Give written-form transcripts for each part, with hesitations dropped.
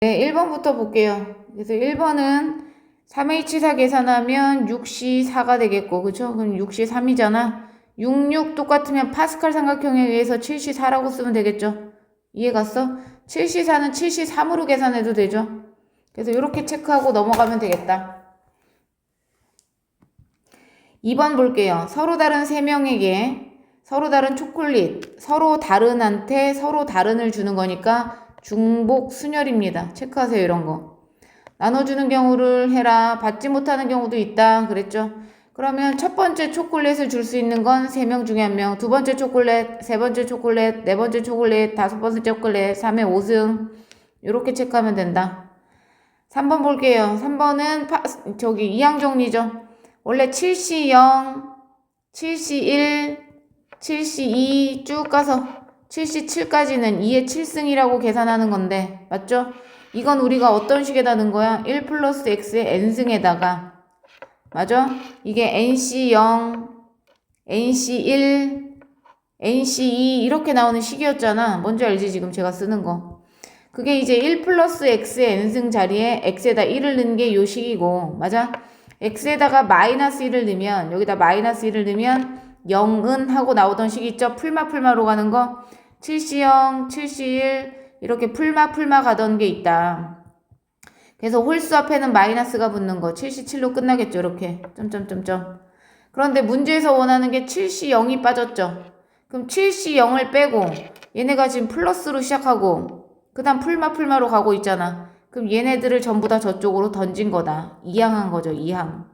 네, 1번부터 볼게요. 그래서 1번은 3H4 계산하면 6C4가 되겠고, 그쵸? 그럼 6C3이잖아. 66 똑같으면 파스칼 삼각형에 의해서 7C4라고 쓰면 되겠죠? 이해 갔어? 7C4는 7C3으로 계산해도 되죠? 그래서 이렇게 체크하고 넘어가면 되겠다. 2번 볼게요. 서로 다른 3명에게 서로 다른 초콜릿, 서로 다른한테 서로 다른을 주는 거니까 중복 순열입니다. 체크하세요, 이런 거. 나눠주는 경우를 해라. 받지 못하는 경우도 있다. 그랬죠? 그러면 첫 번째 초콜릿을 줄 수 있는 건 3명 중에 1명, 두 번째 초콜릿, 세 번째 초콜릿, 네 번째 초콜릿, 다섯 번째 초콜릿, 3회 5승. 이렇게 체크하면 된다. 3번 볼게요. 3번은 저기 이항 정리죠. 원래 7C0, 7C1, 7C2 쭉 가서 7C7까지는 2의 7승이라고 계산하는 건데, 맞죠? 이건 우리가 어떤 식에다 넣은 거야? 1 플러스 x의 n승에다가, 맞아? 이게 nc0, nc1, nc2 이렇게 나오는 식이었잖아. 뭔지 알지? 지금 제가 쓰는 거. 그게 이제 1 플러스 x의 n승 자리에 x에다 1을 넣은 게 요 식이고, 맞아? x에다가 마이너스 1을 넣으면, 여기다 마이너스 1을 넣으면 0은 하고 나오던 식 있죠? 풀마로 가는 거. 7C0, 7C1 이렇게 풀마 가던 게 있다. 그래서 홀수 앞에는 마이너스가 붙는 거. 7C7로 끝나겠죠? 이렇게. 점점점점. 그런데 문제에서 원하는 게 7C0이 빠졌죠? 그럼 7C0을 빼고 얘네가 지금 플러스로 시작하고 그 다음 풀마로 가고 있잖아. 그럼 얘네들을 전부 다 저쪽으로 던진 거다. 이항한 거죠. 이항.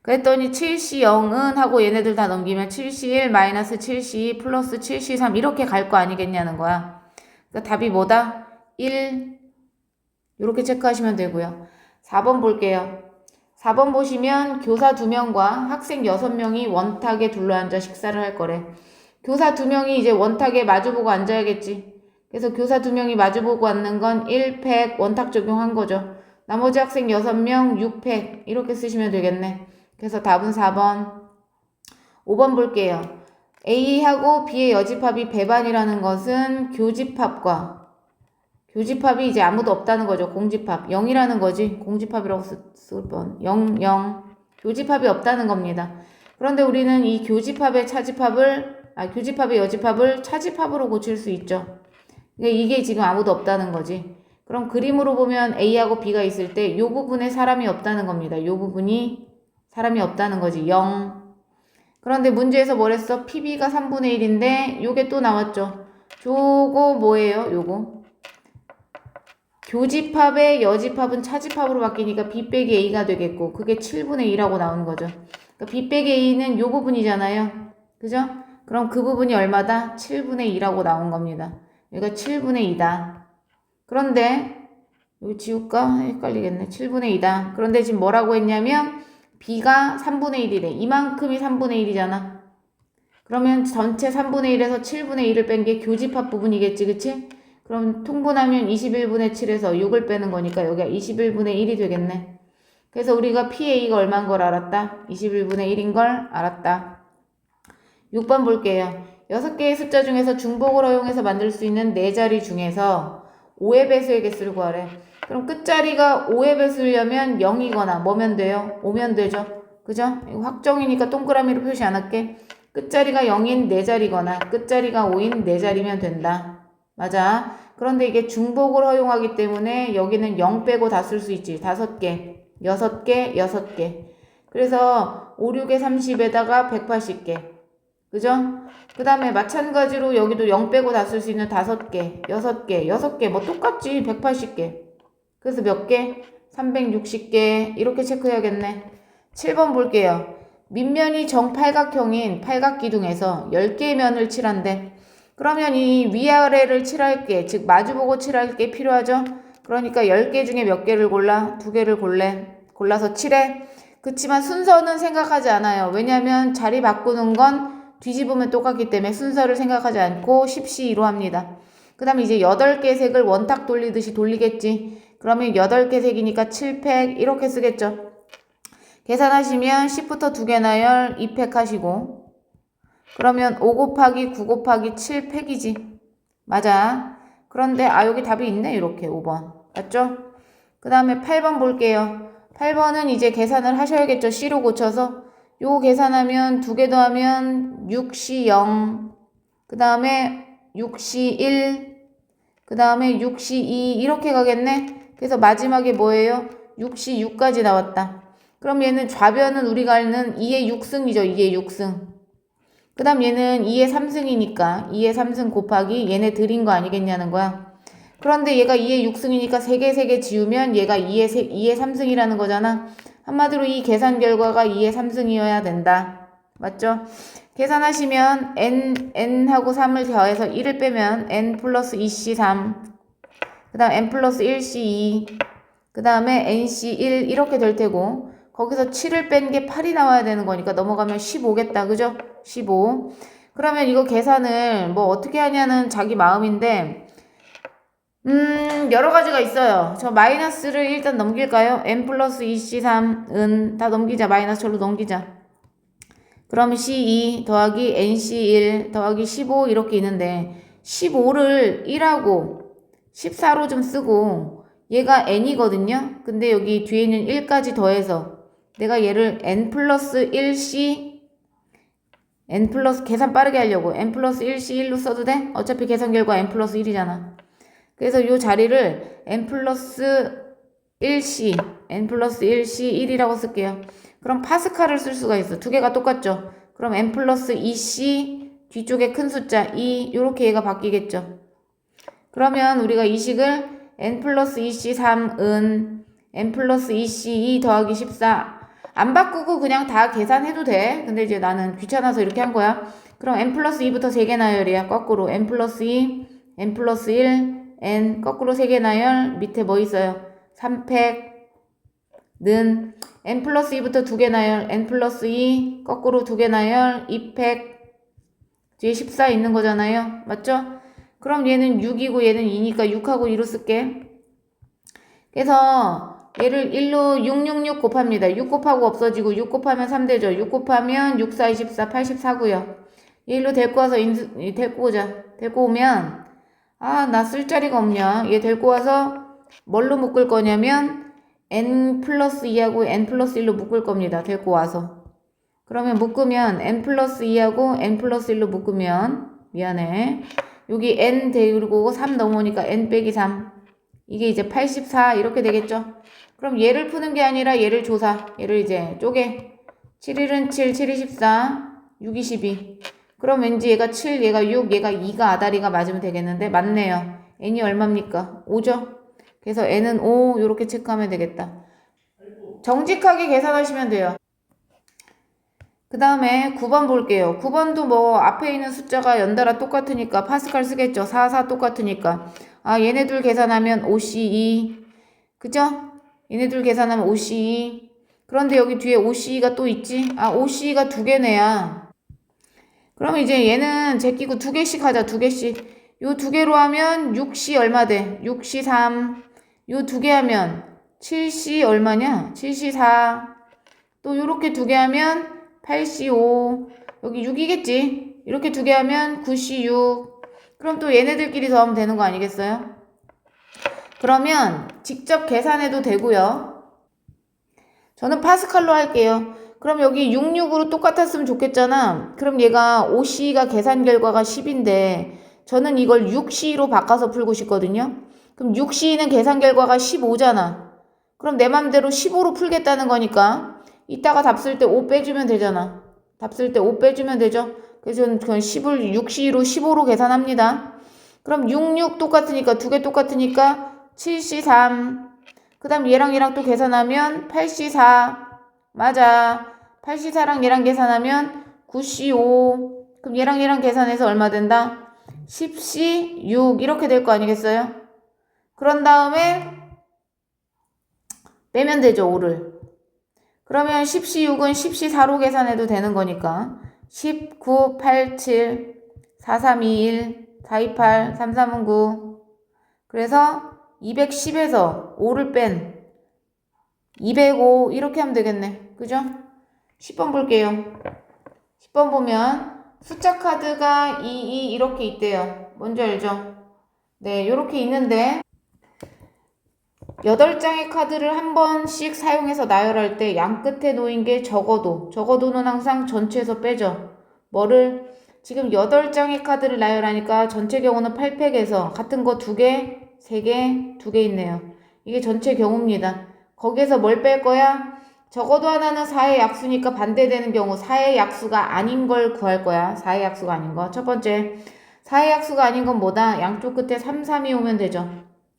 그랬더니 7C0은 하고 얘네들 다 넘기면 7C1 마이너스 7C2 플러스 7C3 이렇게 갈 거 아니겠냐는 거야. 그러니까 답이 뭐다? 1 이렇게 체크하시면 되고요. 4번 볼게요. 4번 보시면 교사 2명과 학생 6명이 원탁에 둘러앉아 식사를 할 거래. 교사 2명이 이제 원탁에 마주보고 앉아야겠지. 그래서 교사 2명이 마주보고 앉는 건 1팩 원탁 적용한 거죠. 나머지 학생 6명 6팩 이렇게 쓰시면 되겠네. 그래서 답은 4번. 5번 볼게요. A하고 B의 여집합이 배반이라는 것은 교집합이 이제 아무도 없다는 거죠. 공집합. 0이라는 거지. 공집합이라고 쓸 뻔. 0, 0. 교집합이 없다는 겁니다. 그런데 우리는 이 교집합의 여집합을 차집합으로 고칠 수 있죠. 이게 지금 아무도 없다는 거지. 그럼 그림으로 보면 A하고 B가 있을 때 이 부분에 사람이 없다는 겁니다. 이 부분이 사람이 없다는 거지. 0. 그런데 문제에서 뭐랬어? PB가 3분의 1인데 요게 또 나왔죠. 저거 뭐예요? 요거. 교집합의 여집합은 차집합으로 바뀌니까 B 빼기 A가 되겠고 그게 7분의 2라고 나오는 거죠. 그러니까 B 빼기 A는 요 부분이잖아요. 그죠? 그럼 그 부분이 얼마다? 7분의 2라고 나온 겁니다. 여기가 7분의 2다. 그런데 여기 지울까? 헷갈리겠네. 7분의 2다. 그런데 지금 뭐라고 했냐면 B가 3분의 1이래. 이만큼이 3분의 1이잖아. 그러면 전체 3분의 1에서 7분의 1을 뺀 게 교집합 부분이겠지. 그치? 그럼 통분하면 21분의 7에서 6을 빼는 거니까 여기가 21분의 1이 되겠네. 그래서 우리가 PA가 얼마인 걸 알았다? 21분의 1인 걸 알았다. 6번 볼게요. 6개의 숫자 중에서 중복을 허용해서 만들 수 있는 4자리 중에서 5의 배수의 개수를 구하래. 그럼 끝자리가 5의 배수려면 0이거나 뭐면 돼요? 5면 되죠. 그죠? 이거 확정이니까 동그라미로 표시 안 할게. 끝자리가 0인 4자리거나 끝자리가 5인 4자리면 된다. 맞아. 그런데 이게 중복을 허용하기 때문에 여기는 0 빼고 다 쓸 수 있지. 5개, 6개, 6개. 그래서 5, 6에 30에다가 180개. 그죠? 그 다음에 마찬가지로 여기도 0 빼고 다 쓸 수 있는 5개, 6개 뭐 똑같지. 180개. 그래서 몇 개? 360개. 이렇게 체크해야겠네. 7번 볼게요. 밑면이 정팔각형인 팔각기둥에서 10개의 면을 칠한대. 그러면 이 위아래를 칠할 게, 즉 마주보고 칠할 게 필요하죠? 그러니까 10개 중에 몇 개를 골라? 2개를 골라서 칠해. 그치만 순서는 생각하지 않아요. 왜냐면 자리 바꾸는 건 뒤집으면 똑같기 때문에 순서를 생각하지 않고 10C2로 합니다. 그 다음에 이제 8개 색을 원탁 돌리듯이 돌리겠지. 그러면 8개 색이니까 7팩 이렇게 쓰겠죠. 계산하시면 10부터 2개 나열 2팩 하시고 그러면 5 곱하기 9 곱하기 7팩이지. 맞아. 그런데 여기 답이 있네. 이렇게 5번. 맞죠? 그 다음에 8번 볼게요. 8번은 이제 계산을 하셔야겠죠. C로 고쳐서. 요거 계산하면 두 개 더하면 6C 0. 그 다음에 6C 1. 그 다음에 6C 2. 이렇게 가겠네. 그래서 마지막에 뭐예요? 6C 6까지 나왔다. 그럼 얘는 좌변은 우리가 아는 2의 6승이죠. 2의 6승. 그 다음 얘는 2의 3승이니까 2의 3승 곱하기 얘네 들인 거 아니겠냐는 거야. 그런데 얘가 2의 6승이니까 3개 지우면 얘가 2의 3승이라는 거잖아. 한마디로 이 계산 결과가 2의 3승이어야 된다. 맞죠? 계산하시면 n하고 3을 더해서 1을 빼면 n 플러스 2c3, 그 다음 n 플러스 1c2, 그 다음에 nc1 이렇게 될 테고, 거기서 7을 뺀 게 8이 나와야 되는 거니까 넘어가면 15겠다. 그죠? 15. 그러면 이거 계산을 뭐 어떻게 하냐는 자기 마음인데, 여러 가지가 있어요. 저 마이너스를 일단 넘길까요? n 플러스 2c3은 다 넘기자. 마이너스 절로 넘기자. 그럼 c2 더하기 nc1 더하기 15 이렇게 있는데 15를 1하고 14로 좀 쓰고 얘가 n이거든요. 근데 여기 뒤에 있는 1까지 더해서 내가 얘를 n 플러스 1c n 플러스 계산 빠르게 하려고 n 플러스 1c1로 써도 돼? 어차피 계산 결과 n 플러스 1이잖아. 그래서 이 자리를 n 플러스 1c n 플러스 1c 1이라고 쓸게요. 그럼 파스칼을 쓸 수가 있어. 두 개가 똑같죠. 그럼 n 플러스 2c 뒤쪽에 큰 숫자 2 요렇게 얘가 바뀌겠죠. 그러면 우리가 이 식을 n 플러스 2c3은 n 플러스 2c2 더하기 14 안 바꾸고 그냥 다 계산해도 돼. 근데 이제 나는 귀찮아서 이렇게 한 거야. 그럼 n 플러스 2부터 3개 나열이야. 거꾸로 n 플러스 2, n 플러스 1, n 거꾸로 3개 나열. 밑에 뭐 있어요? 3팩 는 n 플러스 2부터 2개 나열, n 플러스 2 거꾸로 2개 나열, 2팩 뒤에 14 있는 거잖아요. 맞죠? 그럼 얘는 6이고 얘는 2니까 6하고 2로 쓸게. 그래서 얘를 1로 666 곱합니다. 6 곱하고 없어지고 6 곱하면 3 되죠. 6 곱하면 6, 4, 24, 84고요. 얘 1로 데리고 와서 데리고 오자. 데리고 오면 나 쓸 자리가 없냐. 얘 데리고 와서 뭘로 묶을 거냐면 n 플러스 2하고 n 플러스 1로 묶을 겁니다. 데리고 와서. 그러면 묶으면 n 플러스 2하고 n 플러스 1로 묶으면 미안해. 여기 n 데리고 3 넘어오니까 n 빼기 3. 이게 이제 84 이렇게 되겠죠. 그럼 얘를 푸는 게 아니라 얘를 조사. 얘를 이제 쪼개. 7일은 7, 7이 14, 6이 12. 그럼 왠지 얘가 7, 얘가 6, 얘가 2가 아다리가 맞으면 되겠는데 맞네요. n이 얼마입니까? 5죠? 그래서 n은 5 이렇게 체크하면 되겠다. 정직하게 계산하시면 돼요. 그 다음에 9번 볼게요. 9번도 뭐 앞에 있는 숫자가 연달아 똑같으니까 파스칼 쓰겠죠. 4, 4 똑같으니까. 얘네들 계산하면 5C2. 그죠? 얘네들 계산하면 5C2. 그런데 여기 뒤에 5C2가 또 있지? 5C2가 두 개네야. 그럼 이제 얘는 제끼고 두 개씩 하자. 두 개씩. 요 두 개로 하면 6C 얼마 돼? 6C 3. 요 두 개 하면 7C 얼마냐? 7C 4. 또 요렇게 두 개 하면 8C 5. 여기 6이겠지? 이렇게 두 개 하면 9C 6. 그럼 또 얘네들끼리 더하면 되는 거 아니겠어요? 그러면 직접 계산해도 되고요. 저는 파스칼로 할게요. 그럼 여기 66으로 똑같았으면 좋겠잖아. 그럼 얘가 5C가 계산 결과가 10인데 저는 이걸 6C로 바꿔서 풀고 싶거든요. 그럼 6C는 계산 결과가 15잖아. 그럼 내 맘대로 15로 풀겠다는 거니까 이따가 답 쓸 때 5 빼주면 되잖아. 답 쓸 때 5 빼주면 되죠. 그래서 저는 그건 10을 6C로 15로 계산합니다. 그럼 66 똑같으니까 두 개 똑같으니까 7C3. 그 다음 얘랑 또 계산하면 8C4. 맞아. 8C4랑 얘랑 계산하면 9C5. 그럼 얘랑 계산해서 얼마 된다? 10C6 이렇게 될 거 아니겠어요? 그런 다음에 빼면 되죠. 5를. 그러면 10C6은 10C4로 계산해도 되는 거니까 10, 9, 8, 7, 4, 3, 2, 1, 4, 2, 8, 3, 3은 9. 그래서 210에서 5를 뺀 205 이렇게 하면 되겠네. 그죠? 10번 볼게요. 10번 보면 숫자 카드가 2, 2 이렇게 있대요. 뭔지 알죠? 네, 이렇게 있는데 8장의 카드를 한 번씩 사용해서 나열할 때 양 끝에 놓인 게 적어도는 항상 전체에서 빼죠. 뭐를? 지금 8장의 카드를 나열하니까 전체 경우는 8팩에서 같은 거 2개, 3개, 2개 있네요. 이게 전체 경우입니다. 거기에서 뭘 뺄 거야? 적어도 하나는 4의 약수니까 반대되는 경우 4의 약수가 아닌 걸 구할 거야. 4의 약수가 아닌 거. 첫 번째, 4의 약수가 아닌 건 뭐다? 양쪽 끝에 3, 3이 오면 되죠.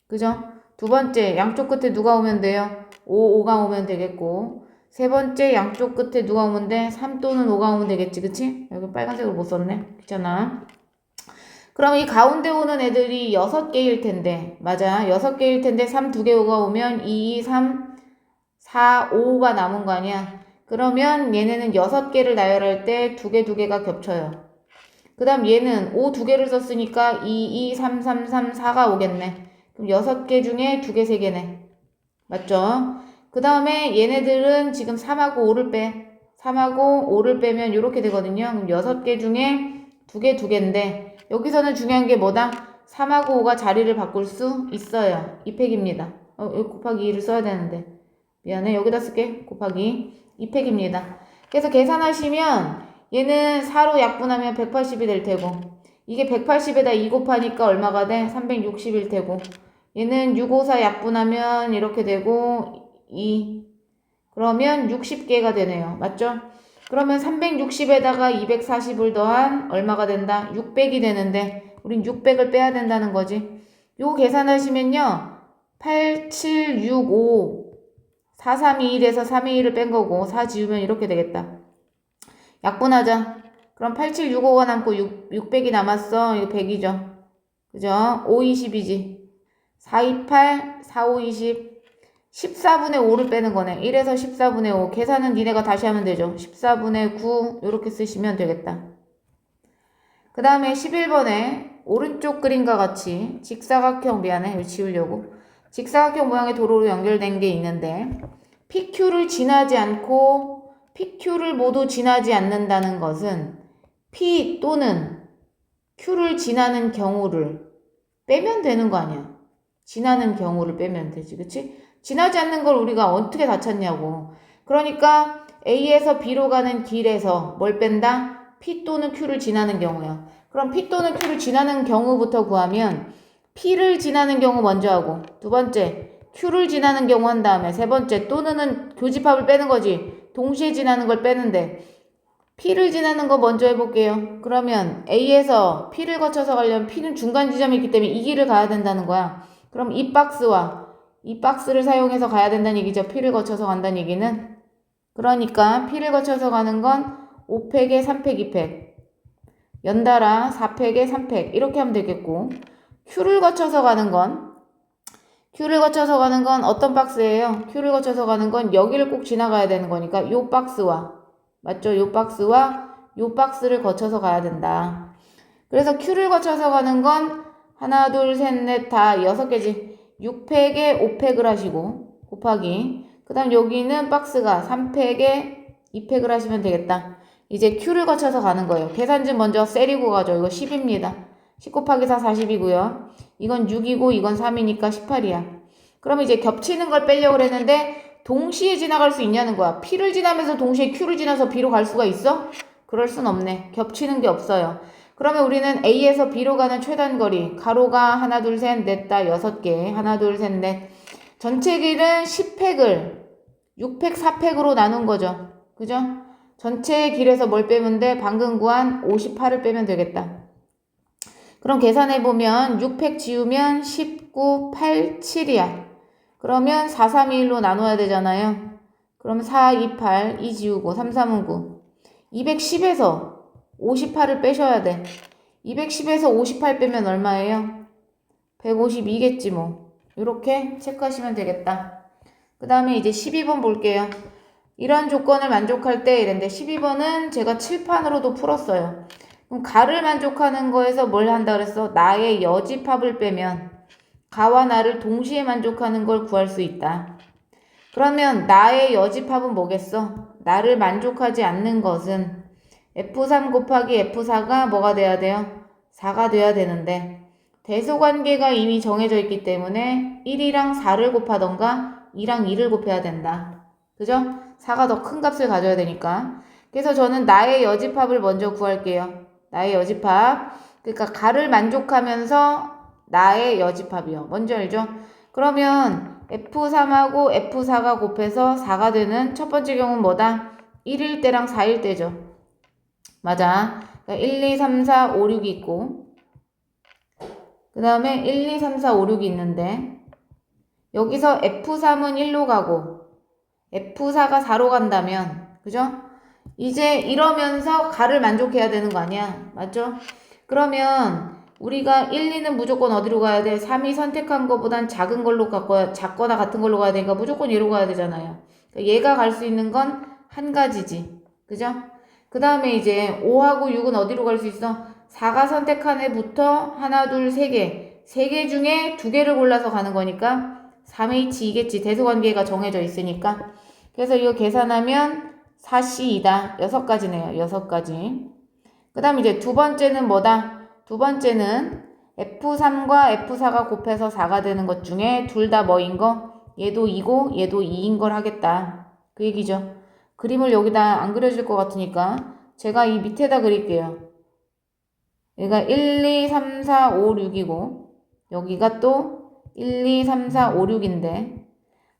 그죠? 두 번째, 양쪽 끝에 누가 오면 돼요? 5, 5가 오면 되겠고. 세 번째, 양쪽 끝에 누가 오면 돼? 3 또는 5가 오면 되겠지, 그치? 여기 빨간색으로 못 썼네. 귀찮아. 그럼 이 가운데 오는 애들이 6개일 텐데, 맞아. 6개일 텐데 3 2개가 오면 2, 2, 3, 4, 5가 남은 거 아니야? 그러면 얘네는 6개를 나열할 때 2개, 2개가 겹쳐요. 그 다음 얘는 5 2개를 썼으니까 2, 2, 3, 3, 3, 4가 오겠네. 그럼 6개 중에 2개, 3개네. 맞죠? 그 다음에 얘네들은 지금 3하고 5를 빼. 3하고 5를 빼면 이렇게 되거든요. 그럼 6개 중에 2개, 2개인데 여기서는 중요한 게 뭐다? 3하고 5가 자리를 바꿀 수 있어요. 이 팩입니다. 여기 곱하기 2를 써야 되는데. 미안해. 여기다 쓸게. 곱하기 2팩입니다. 그래서 계산하시면 얘는 4로 약분하면 180이 될 테고 이게 180에다 2 곱하니까 얼마가 돼? 360일 테고 얘는 6, 5, 4 약분하면 이렇게 되고 2 그러면 60개가 되네요. 맞죠? 그러면 360에다가 240을 더한 얼마가 된다? 600이 되는데 우린 600을 빼야 된다는 거지. 요 계산하시면요. 8, 7, 6, 5 4, 3, 2, 1에서 3, 2, 1을 뺀 거고 4 지우면 이렇게 되겠다. 약분하자. 그럼 8, 7, 6, 5가 남고 600이 남았어. 이거 100이죠. 그죠? 5, 20이지. 4, 2, 8, 4, 5, 20. 14분의 5를 빼는 거네. 1에서 14분의 5. 계산은 니네가 다시 하면 되죠. 14분의 9 이렇게 쓰시면 되겠다. 그 다음에 11번에 오른쪽 그림과 같이 직사각형, 미안해. 이거 지우려고. 직사각형 모양의 도로로 연결된 게 있는데 PQ를 지나지 않고 PQ를 모두 지나지 않는다는 것은 P 또는 Q를 지나는 경우를 빼면 되는 거 아니야. 지나는 경우를 빼면 되지. 그치? 지나지 않는 걸 우리가 어떻게 다 찾냐고. 그러니까 A에서 B로 가는 길에서 뭘 뺀다? P 또는 Q를 지나는 경우야. 그럼 P 또는 Q를 지나는 경우부터 구하면 P를 지나는 경우 먼저 하고 두 번째 Q를 지나는 경우 한 다음에 세 번째 또는은 교집합을 빼는 거지. 동시에 지나는 걸 빼는데 P를 지나는 거 먼저 해볼게요. 그러면 A에서 P를 거쳐서 가려면 P는 중간 지점이 있기 때문에 이 길을 가야 된다는 거야. 그럼 이 박스와 이 박스를 사용해서 가야 된다는 얘기죠. P를 거쳐서 간다는 얘기는. 그러니까 P를 거쳐서 가는 건 5팩에 3팩 2팩 연달아 4팩에 3팩 이렇게 하면 되겠고 Q를 거쳐서 가는 건 어떤 박스예요? Q를 거쳐서 가는 건 여기를 꼭 지나가야 되는 거니까 요 박스와 맞죠? 요 박스와 요 박스를 거쳐서 가야 된다. 그래서 Q를 거쳐서 가는 건 하나, 둘, 셋, 넷, 다 6개지. 6팩에 5팩을 하시고 곱하기 그 다음 여기는 박스가 3팩에 2팩을 하시면 되겠다. 이제 Q를 거쳐서 가는 거예요. 계산지 먼저 세리고 가죠. 이거 10입니다. 10 곱하기 4, 40이고요. 이건 6이고 이건 3이니까 18이야. 그럼 이제 겹치는 걸 빼려고 했는데 동시에 지나갈 수 있냐는 거야. P를 지나면서 동시에 Q를 지나서 B로 갈 수가 있어? 그럴 순 없네. 겹치는 게 없어요. 그러면 우리는 A에서 B로 가는 최단 거리 가로가 하나 둘 셋 넷 다 6개 하나 둘 셋 넷 전체 길은 10팩을 6팩 4팩으로 나눈 거죠. 그죠? 전체 길에서 뭘 빼면 돼? 방금 구한 58을 빼면 되겠다. 그럼 계산해보면 6팩 지우면 19, 8, 7이야. 그러면 4, 3, 2, 1로 나눠야 되잖아요. 그럼 4, 2, 8, 2 지우고 3, 3은 9. 210에서 58을 빼셔야 돼. 210에서 58 빼면 얼마예요? 152겠지 뭐. 이렇게 체크하시면 되겠다. 그 다음에 이제 12번 볼게요. 이런 조건을 만족할 때 이랬는데 12번은 제가 칠판으로도 풀었어요. 그럼 가를 만족하는 거에서 뭘 한다 그랬어? 나의 여집합을 빼면 가와 나를 동시에 만족하는 걸 구할 수 있다. 그러면 나의 여집합은 뭐겠어? 나를 만족하지 않는 것은 F3 곱하기 F4가 뭐가 돼야 돼요? 4가 돼야 되는데 대소관계가 이미 정해져 있기 때문에 1이랑 4를 곱하던가 2랑 2를 곱해야 된다. 그죠? 4가 더 큰 값을 가져야 되니까. 그래서 저는 나의 여집합을 먼저 구할게요. 나의 여집합. 그러니까 가를 만족하면서 나의 여집합이요. 뭔지 알죠? 그러면 F3하고 F4가 곱해서 4가 되는 첫 번째 경우는 뭐다? 1일 때랑 4일 때죠. 맞아. 그러니까 1, 2, 3, 4, 5, 6이 있고 그 다음에 1, 2, 3, 4, 5, 6이 있는데 여기서 F3은 1로 가고 F4가 4로 간다면 그죠? 이제 이러면서 가를 만족해야 되는 거 아니야? 맞죠? 그러면 우리가 1, 2는 무조건 어디로 가야 돼? 3이 선택한 것보단 작은 걸로 작거나 같은 걸로 가야 되니까 무조건 얘로 가야 되잖아요. 그러니까 얘가 갈 수 있는 건 한 가지지. 그죠? 그 다음에 이제 5하고 6은 어디로 갈 수 있어? 4가 선택한 애부터 하나, 둘, 세 개. 세 개 중에 두 개를 골라서 가는 거니까 3H2겠지. 대소관계가 정해져 있으니까. 그래서 이거 계산하면 4C2다. 6가지네요. 6가지. 그 다음 이제 두 번째는 뭐다? 두 번째는 F3과 F4가 곱해서 4가 되는 것 중에 둘 다 뭐인 거? 얘도 2고 얘도 2인 걸 하겠다. 그 얘기죠. 그림을 여기다 안 그려질 것 같으니까 제가 이 밑에다 그릴게요. 얘가 1, 2, 3, 4, 5, 6이고 여기가 또 1, 2, 3, 4, 5, 6인데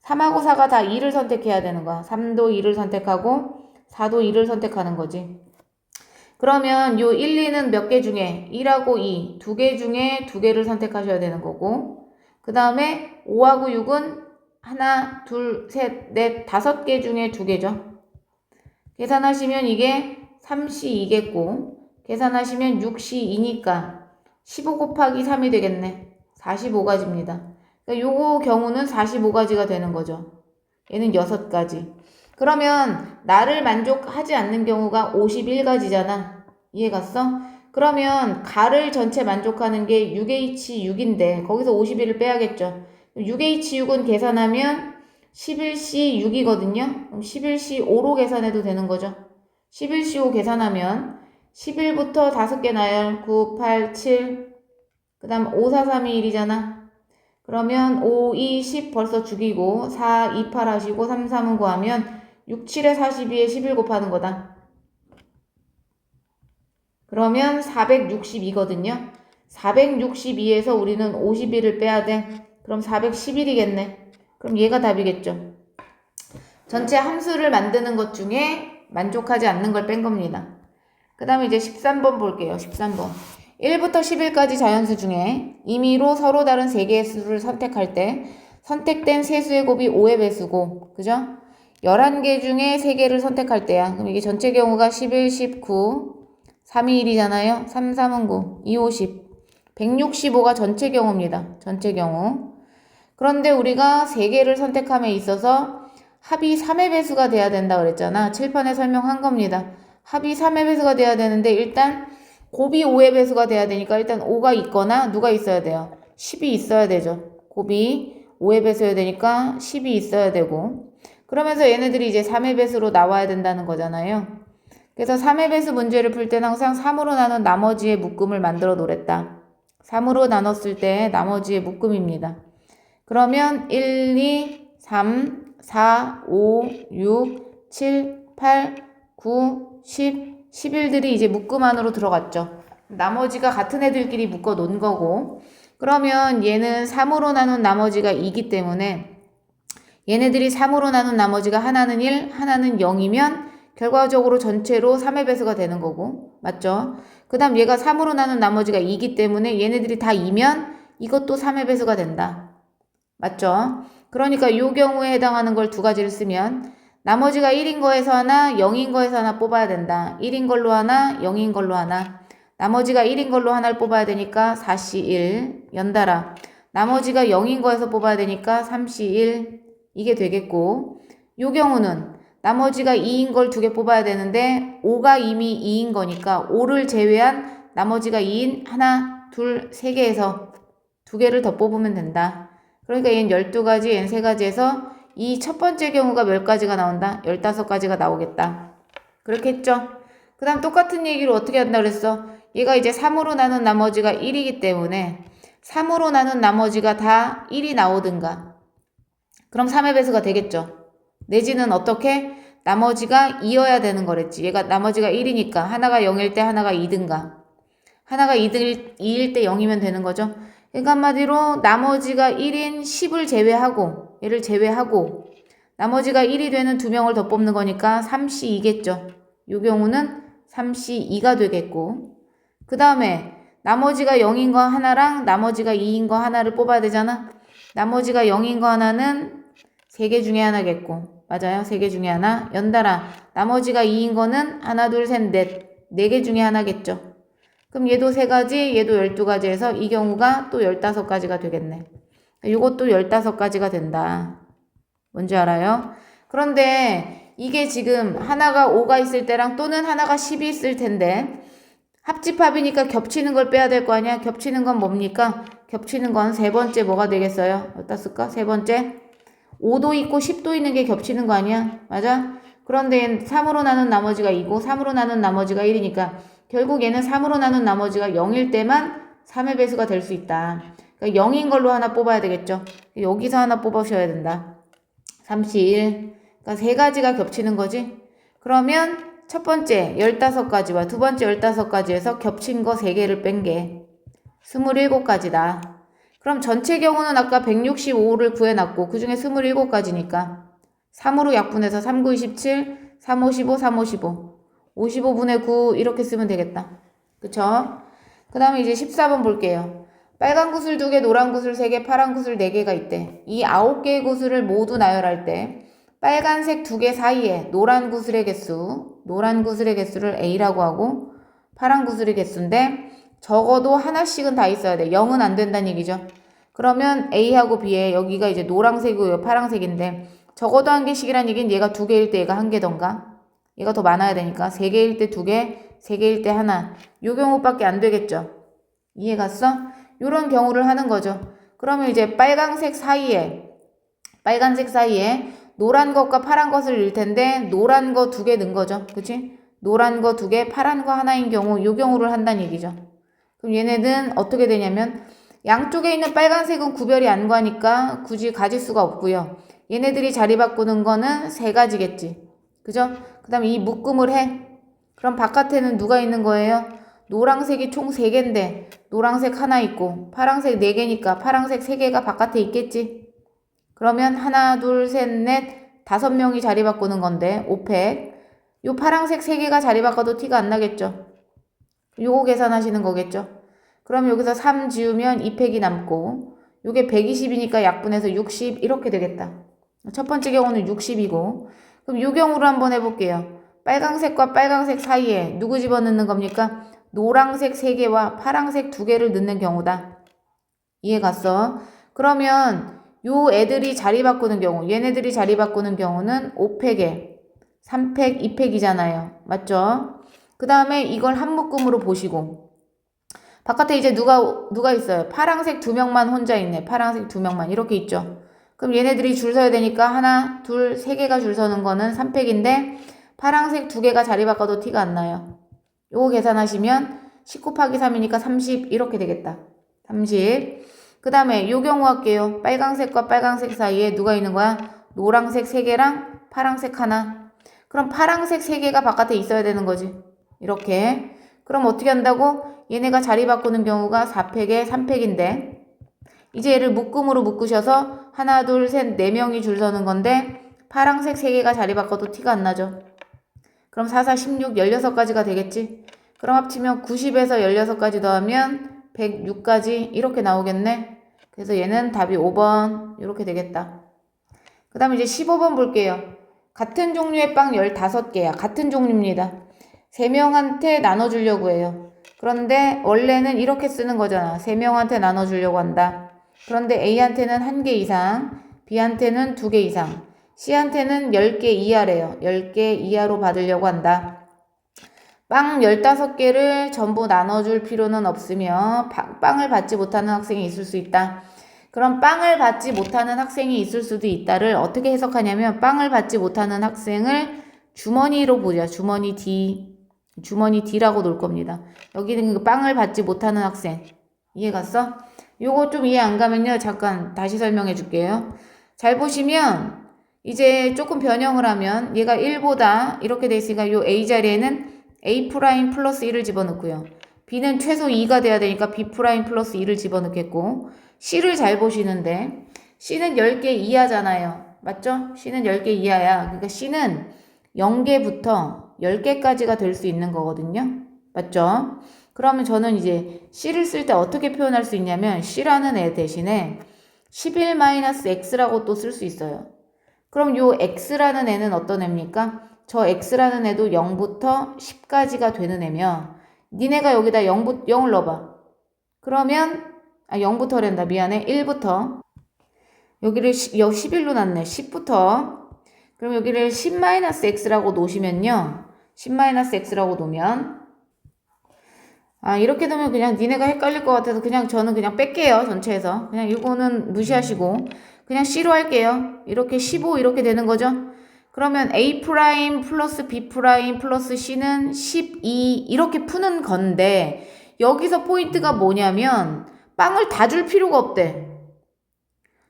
3하고 4가 다 2를 선택해야 되는 거야. 3도 2를 선택하고 4도 2를 선택하는 거지. 그러면 요 1, 2는 몇 개 중에 1하고 2, 두 개 중에 두 개를 선택하셔야 되는 거고 그 다음에 5하고 6은 하나, 둘, 셋, 넷, 5개 중에 두 개죠. 계산하시면 이게 3C2겠고 계산하시면 6C2니까 15 곱하기 3이 되겠네. 45가지입니다. 그러니까 요거 경우는 45가지가 되는 거죠. 얘는 6가지. 그러면 나를 만족하지 않는 경우가 51가지잖아. 이해 갔어? 그러면 가를 전체 만족하는 게 6H6인데 거기서 51을 빼야겠죠. 6H6은 계산하면 11C6이거든요. 그럼 11C5로 계산해도 되는 거죠. 11C5 계산하면 11부터 5개 나열 9, 8, 7 그 다음 5, 4, 3, 2, 1이잖아. 그러면 5, 2, 10 벌써 죽이고 4, 2, 8 하시고 3, 3은 구하면 6, 7에 42에 11 곱하는 거다. 그러면 462거든요. 462에서 우리는 51을 빼야 돼. 그럼 411이겠네. 그럼 얘가 답이겠죠. 전체 함수를 만드는 것 중에 만족하지 않는 걸 뺀 겁니다. 그 다음에 이제 13번 볼게요. 13번. 1부터 10일까지 자연수 중에 임의로 서로 다른 3개의 수를 선택할 때 선택된 세 수의 곱이 5의 배수고 그죠? 11개 중에 3개를 선택할 때야. 그럼 이게 전체 경우가 11, 19, 3이 1이잖아요. 3, 3은 9, 2, 5, 10. 165가 전체 경우입니다. 전체 경우. 그런데 우리가 3개를 선택함에 있어서 합이 3의 배수가 돼야 된다 그랬잖아. 칠판에 설명한 겁니다. 합이 3의 배수가 돼야 되는데 일단 곱이 5의 배수가 돼야 되니까 일단 5가 있거나 누가 있어야 돼요? 10이 있어야 되죠. 곱이 5의 배수여야 되니까 10이 있어야 되고 그러면서 얘네들이 이제 3의 배수로 나와야 된다는 거잖아요. 그래서 3의 배수 문제를 풀 때는 항상 3으로 나눈 나머지의 묶음을 만들어 놓랬다. 3으로 나눴을 때 나머지의 묶음입니다. 그러면 1, 2, 3, 4, 5, 6, 7, 8, 9, 10, 11들이 이제 묶음 안으로 들어갔죠. 나머지가 같은 애들끼리 묶어 놓은 거고 그러면 얘는 3으로 나눈 나머지가 2기 때문에 얘네들이 3으로 나눈 나머지가 하나는 1, 하나는 0이면 결과적으로 전체로 3의 배수가 되는 거고 맞죠? 그 다음 얘가 3으로 나눈 나머지가 2기 때문에 얘네들이 다 2면 이것도 3의 배수가 된다. 맞죠? 그러니까 이 경우에 해당하는 걸 두 가지를 쓰면 나머지가 1인 거에서 하나, 0인 거에서 하나 뽑아야 된다. 1인 걸로 하나, 0인 걸로 하나. 나머지가 1인 걸로 하나를 뽑아야 되니까 4C1 연달아. 나머지가 0인 거에서 뽑아야 되니까 3C1 이게 되겠고 이 경우는 나머지가 2인 걸 두 개 뽑아야 되는데 5가 이미 2인 거니까 5를 제외한 나머지가 2인 하나, 둘, 세 개에서 두 개를 더 뽑으면 된다. 그러니까 얘는 12가지, 얘는 3가지에서 이 첫 번째 경우가 몇 가지가 나온다? 15가지가 나오겠다. 그렇게 했죠? 그 다음 똑같은 얘기를 어떻게 한다 그랬어? 얘가 이제 3으로 나눈 나머지가 1이기 때문에 3으로 나눈 나머지가 다 1이 나오든가. 그럼 3의 배수가 되겠죠. 내지는 어떻게? 나머지가 2여야 되는 거랬지. 얘가 나머지가 1이니까 하나가 0일 때 하나가 2든가. 하나가 2일 때 0이면 되는 거죠. 그러니까 한마디로 나머지가 1인 10을 제외하고, 얘를 제외하고 나머지가 1이 되는 2명을 더 뽑는 거니까 3C2겠죠. 이 경우는 3C2가 되겠고, 그 다음에 나머지가 0인 거 하나랑 나머지가 2인 거 하나를 뽑아야 되잖아. 나머지가 0인 거 하나는 3개 중에 하나겠고, 맞아요. 3개 중에 하나. 연달아 나머지가 2인 거는 하나, 둘, 셋, 넷. 4개 중에 하나겠죠. 그럼 얘도 3가지, 얘도 12가지 해서 이 경우가 또 15가지가 되겠네. 이것도 15가지가 된다. 뭔지 알아요? 그런데 이게 지금 하나가 5가 있을 때랑 또는 하나가 10이 있을 텐데 합집합이니까 겹치는 걸 빼야 될 거 아니야? 겹치는 건 뭡니까? 겹치는 건 세 번째 뭐가 되겠어요? 어디다 쓸까? 세 번째 5도 있고 10도 있는 게 겹치는 거 아니야? 맞아? 그런데 3으로 나눈 나머지가 2고 3으로 나눈 나머지가 1이니까 결국 얘는 3으로 나눈 나머지가 0일 때만 3의 배수가 될 수 있다. 그러니까 0인 걸로 하나 뽑아야 되겠죠. 여기서 하나 뽑으셔야 된다. 31. 그러니까 세 가지가 겹치는 거지. 그러면 첫 번째 15가지와 두 번째 15가지에서 겹친 거 3개를 뺀 게 27가지다. 그럼 전체 경우는 아까 165를 구해놨고 그 중에 27가지니까 3으로 약분해서 3, 9, 27, 3, 5, 15, 3, 5, 15 55분의 9 이렇게 쓰면 되겠다. 그쵸? 그 다음에 이제 14번 볼게요. 빨간 구슬 2개, 노란 구슬 3개, 파란 구슬 4개가 있대. 이 9개의 구슬을 모두 나열할 때 빨간색 2개 사이에 노란 구슬의 개수를 A라고 하고 파란 구슬의 개수인데 적어도 하나씩은 다 있어야 돼. 0은 안 된다는 얘기죠. 그러면 A하고 B에 여기가 이제 노란색이고 파란색인데 적어도 한 개씩이란 얘기는 얘가 2개일 때 얘가 한 개던가 얘가 더 많아야 되니까 3개일 때 2개, 3개일 때 하나. 요 경우밖에 안 되겠죠. 이해 갔어? 요런 경우를 하는 거죠. 그러면 이제 빨간색 사이에 노란 것과 파란 것을 넣을 텐데 노란 거 2개 넣은 거죠. 그치? 노란 거 2개, 파란 거 하나인 경우 요 경우를 한다는 얘기죠. 그럼 얘네는 어떻게 되냐면 양쪽에 있는 빨간색은 구별이 안 가니까 굳이 가질 수가 없고요. 얘네들이 자리 바꾸는 거는 3가지겠지. 그죠? 그 다음에 이 묶음을 해. 그럼 바깥에는 누가 있는 거예요? 노란색이 총 3개인데 노란색 하나 있고 파란색 4개니까 파란색 3개가 바깥에 있겠지. 그러면 하나, 둘, 셋, 넷, 5명이 자리 바꾸는 건데 5팩. 요 파란색 3개가 자리 바꿔도 티가 안 나겠죠. 요거 계산하시는 거겠죠. 그럼 여기서 3 지우면 2팩이 남고 요게 120이니까 약분해서 60 이렇게 되겠다. 첫 번째 경우는 60이고 그럼 요 경우로 한번 해볼게요. 빨강색과 빨강색 사이에 누구 집어넣는 겁니까? 노란색 3개와 파란색 2개를 넣는 경우다. 이해 갔어? 그러면 요 애들이 자리 바꾸는 경우, 얘네들이 자리 바꾸는 경우는 5팩에 3팩, 2팩이잖아요. 맞죠? 그 다음에 이걸 한 묶음으로 보시고 바깥에 이제 누가 있어요? 파란색 2명만 혼자 있네. 파란색 2명만 이렇게 있죠. 그럼 얘네들이 줄 서야 되니까 하나, 둘, 3개가 줄 서는 거는 3팩인데 파란색 2개가 자리 바꿔도 티가 안 나요. 요거 계산하시면 10 곱하기 3이니까 30 이렇게 되겠다. 30. 그 다음에 요 경우 할게요. 빨강색과 빨강색 사이에 누가 있는 거야? 노란색 3개랑 파란색 하나. 그럼 파란색 3개가 바깥에 있어야 되는 거지. 이렇게. 그럼 어떻게 한다고? 얘네가 자리 바꾸는 경우가 4팩에 3팩인데 이제 얘를 묶음으로 묶으셔서 하나, 둘, 셋, 4명이 줄 서는 건데 파란색 3개가 자리 바꿔도 티가 안 나죠. 그럼 4, 4, 16, 16가지가 되겠지. 그럼 합치면 90에서 16가지 더하면 106가지 이렇게 나오겠네. 그래서 얘는 답이 5번 이렇게 되겠다. 그 다음에 이제 15번 볼게요. 같은 종류의 빵 15개야. 같은 종류입니다. 3명한테 나눠주려고 해요. 그런데 원래는 이렇게 쓰는 거잖아. 3명한테 나눠주려고 한다. 그런데 A한테는 1개 이상, B한테는 2개 이상, C한테는 10개 이하래요. 10개 이하로 받으려고 한다. 빵 15개를 전부 나눠줄 필요는 없으며 빵을 받지 못하는 학생이 있을 수 있다. 그럼 빵을 받지 못하는 학생이 있을 수도 있다를 어떻게 해석하냐면 빵을 받지 못하는 학생을 주머니로 보자. 주머니 D라고 놓을 겁니다. 여기는 그 빵을 받지 못하는 학생. 이해 갔어? 요거 좀 이해 안 가면요. 잠깐 다시 설명해 줄게요. 잘 보시면 이제 조금 변형을 하면 얘가 1보다 이렇게 돼 있으니까 요 A 자리에는 A 프라임 플러스 1을 집어넣고요. B는 최소 2가 돼야 되니까 B 프라임 플러스 2를 집어넣겠고 C를 잘 보시는데 C는 10개 이하잖아요. 맞죠? C는 10개 이하야. 그러니까 C는 0개부터 10개까지가 될 수 있는 거거든요. 맞죠? 그러면 저는 이제 C를 쓸 때 어떻게 표현할 수 있냐면 C라는 애 대신에 11-x라고 또 쓸 수 있어요. 그럼 요 x라는 애는 어떤 애입니까? 저 x라는 애도 0부터 10까지가 되는 애면 니네가 여기다 0을 넣어봐. 그러면 0부터랜다. 미안해. 1부터 여기를 11로 놨네. 10부터 그럼 여기를 10-x라고 놓으시면요. 10-x라고 놓으면 이렇게 놓으면 그냥 니네가 헷갈릴 것 같아서 그냥 저는 그냥 뺄게요. 전체에서. 그냥 이거는 무시하시고 그냥 C로 할게요. 이렇게 15 이렇게 되는 거죠. 그러면 A 프라임 플러스 B 프라임 플러스 C는 12 이렇게 푸는 건데 여기서 포인트가 뭐냐면 빵을 다 줄 필요가 없대.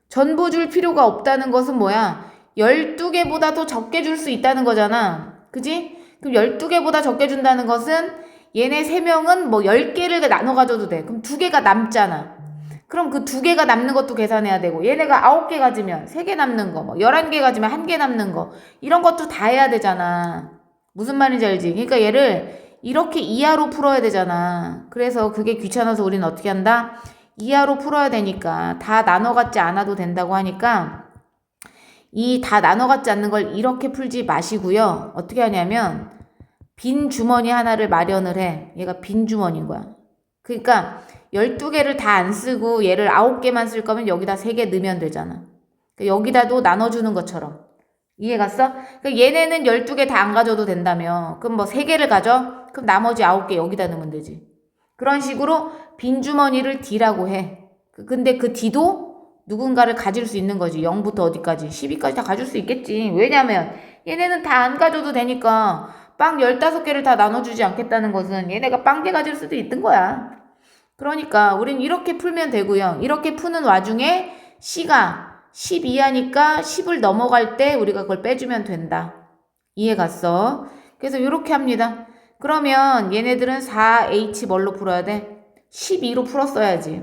전부 줄 필요가 없다는 것은 뭐야? 12개보다 더 적게 줄 수 있다는 거잖아. 그지? 그럼 12개보다 적게 준다는 것은 얘네 3명은 뭐 10개를 나눠 가져도 돼. 그럼 2개가 남잖아. 그럼 그 2개가 남는 것도 계산해야 되고 얘네가 9개 가지면 3개 남는 거, 뭐 11개 가지면 1개 남는 거 이런 것도 다 해야 되잖아. 무슨 말인지 알지? 그러니까 얘를 이렇게 이하로 풀어야 되잖아. 그래서 그게 귀찮아서 우리는 어떻게 한다? 이하로 풀어야 되니까 다 나눠 갖지 않아도 된다고 하니까 이 다 나눠 갖지 않는 걸 이렇게 풀지 마시고요. 어떻게 하냐면 빈 주머니 하나를 마련을 해. 얘가 빈 주머니인 거야. 그러니까 12개를 다 안 쓰고 얘를 9개만 쓸 거면 여기다 3개 넣으면 되잖아. 그러니까 여기다도 나눠주는 것처럼. 이해 갔어? 그러니까 얘네는 12개 다 안 가져도 된다며. 그럼 뭐 3개를 가져? 그럼 나머지 9개 여기다 넣으면 되지. 그런 식으로 빈 주머니를 D라고 해. 근데 그 D도 누군가를 가질 수 있는 거지. 0부터 어디까지? 12까지 다 가질 수 있겠지. 왜냐면 얘네는 다 안 가져도 되니까 빵 15개를 다 나눠주지 않겠다는 것은 얘네가 빵개 가질 수도 있는 거야. 그러니까 우린 이렇게 풀면 되고요. 이렇게 푸는 와중에 C가 10 이하니까 10을 넘어갈 때 우리가 그걸 빼주면 된다. 이해 갔어? 그래서 이렇게 합니다. 그러면 얘네들은 4H 뭘로 풀어야 돼? 12로 풀었어야지.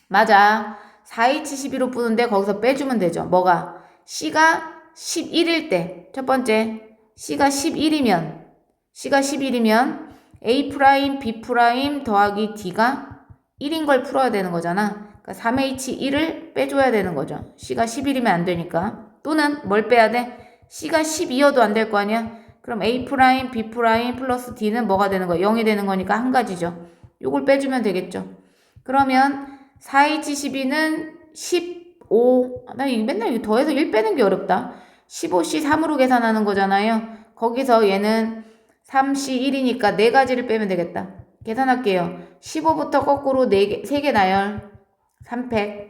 맞아. 4H12로 푸는데 거기서 빼주면 되죠. 뭐가? C가 11일 때. 첫 번째. C가 11이면 A 프라임 B 프라임 더하기 D가 1인 걸 풀어야 되는 거잖아. 그러니까 3H1을 빼줘야 되는 거죠. C가 11이면 안 되니까. 또는 뭘 빼야 돼? C가 12여도 안 될 거 아니야? 그럼 A 프라임 B 프라임 플러스 D는 뭐가 되는 거야? 0이 되는 거니까 한 가지죠. 요걸 빼주면 되겠죠. 그러면 4H12는 15, 나 맨날 더해서 1 빼는 게 어렵다. 15C 3으로 계산하는 거잖아요. 거기서 얘는 3C 1이니까 4가지를 빼면 되겠다. 계산할게요. 15부터 거꾸로 3개 나열. 3팩.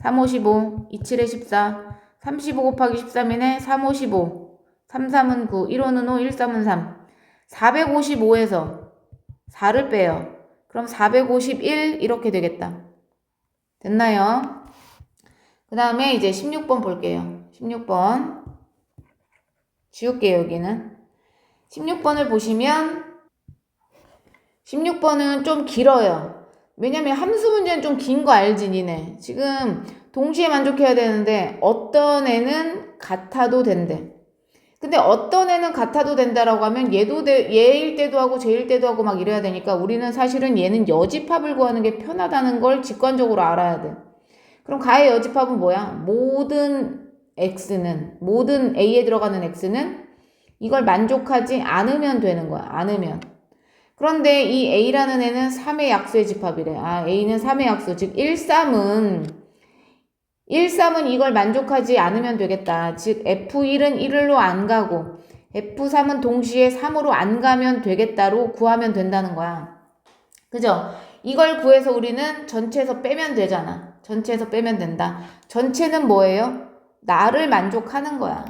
3, 5, 15. 2, 7에 14. 35 곱하기 13이네. 3, 5, 15. 3, 3은 9. 1, 5는 5. 1, 3은 3. 455에서 4를 빼요. 그럼 451 이렇게 되겠다. 됐나요? 그 다음에 이제 16번 볼게요. 16번. 지울게요, 여기는. 16번을 보시면 16번은 좀 길어요. 왜냐면 함수 문제는 좀 긴 거 알지, 니네. 지금 동시에 만족해야 되는데 어떤 애는 같아도 된대. 근데 어떤 애는 같아도 된다라고 하면 얘일 때도 하고 쟤일 때도 하고 막 이래야 되니까 우리는 사실은 얘는 여집합을 구하는 게 편하다는 걸 직관적으로 알아야 돼. 그럼 가의 여집합은 뭐야? 모든 A에 들어가는 X는 이걸 만족하지 않으면 되는 거야. 않으면. 그런데 이 A라는 애는 3의 약수의 집합이래. A는 3의 약수. 즉 1, 3은 이걸 만족하지 않으면 되겠다. 즉 F1은 1로 안 가고 F3은 동시에 3으로 안 가면 되겠다로 구하면 된다는 거야. 그죠? 이걸 구해서 우리는 전체에서 빼면 되잖아. 전체에서 빼면 된다. 전체는 뭐예요? 나를 만족하는 거야.